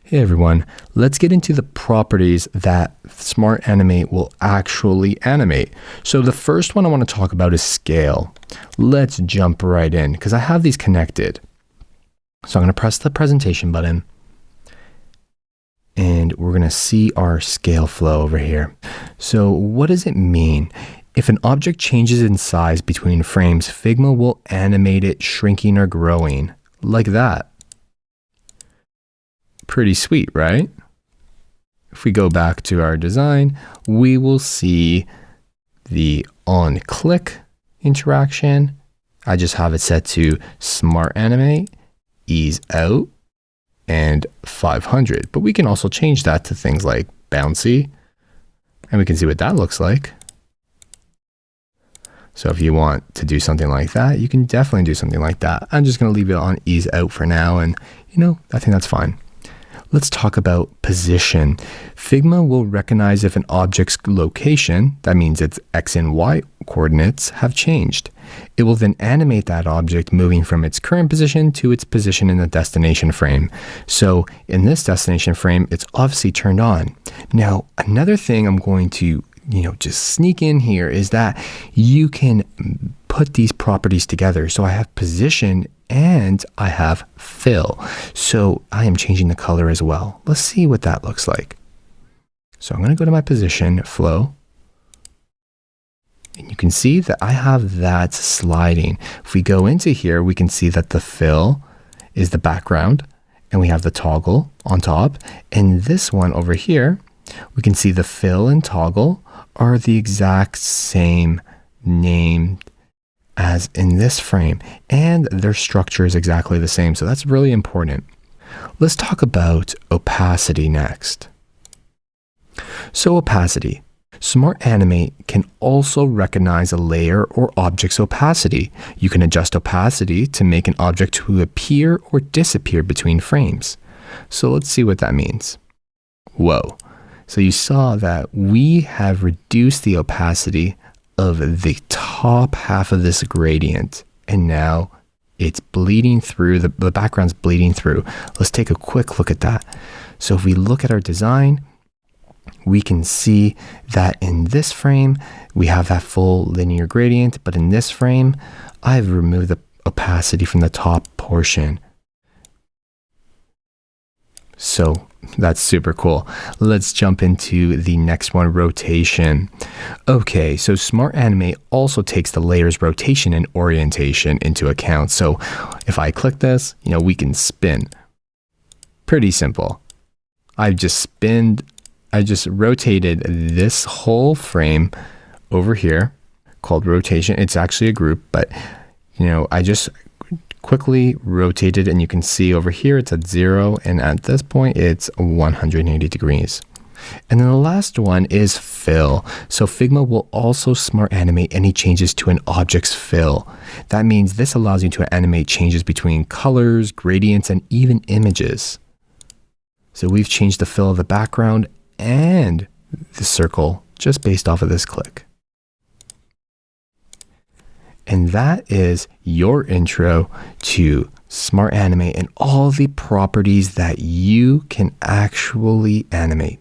Hey everyone, let's get into the properties that Smart Animate will actually animate. So the first one I want to talk about is scale. Let's jump right in because I have these connected. So I'm going to press the presentation button and we're going to see our scale flow over here. So what does it mean? If an object changes in size between frames, Figma will animate it shrinking or growing like that. Pretty sweet, right? If we go back to our design, we will see the on click interaction. I just have it set to Smart Animate, ease out, and 500. But we can also change that to things like bouncy, and we can see what that looks like. So if you want to do something like that, you can definitely do something like that. I'm just going to leave it on ease out for now, and I think that's fine. Let's talk about position. Figma will recognize if an object's location, that means its X and Y coordinates, have changed. It will then animate that object moving from its current position to its position in the destination frame. So in this destination frame, it's obviously turned on. Now, another thing I'm going to just sneak in here is that you can put these properties together. So I have position and I have fill. So I am changing the color as well. Let's see what that looks like. So I'm going to go to my position flow. And you can see that I have that sliding. If we go into here, we can see that the fill is the background and we have the toggle on top. And this one over here, we can see the fill and toggle are the exact same name as in this frame, and their structure is exactly the same. So that's really important. Let's talk about opacity next. So opacity. Smart Animate can also recognize a layer or object's opacity. You can adjust opacity to make an object to appear or disappear between frames. So let's see what that means. Whoa. So you saw that we have reduced the opacity of the top half of this gradient, and now it's bleeding through, the background's bleeding through. Let's take a quick look at that. So if we look at our design, we can see that in this frame, we have that full linear gradient, but in this frame, I've removed the opacity from the top portion. So that's super cool. Let's jump into the next one, rotation. Okay, so Smart Animate also takes the layer's rotation and orientation into account. So if I click this, we can spin. Pretty simple. I just rotated this whole frame over here called rotation. It's actually a group, but I just quickly rotated, and you can see over here it's at 0, and at this point it's 180 degrees. And then the last one is fill. So Figma will also Smart Animate any changes to an object's fill. That means this allows you to animate changes between colors, gradients, and even images. So we've changed the fill of the background and the circle just based off of this click. And that is your intro to Smart Animate and all the properties that you can actually animate.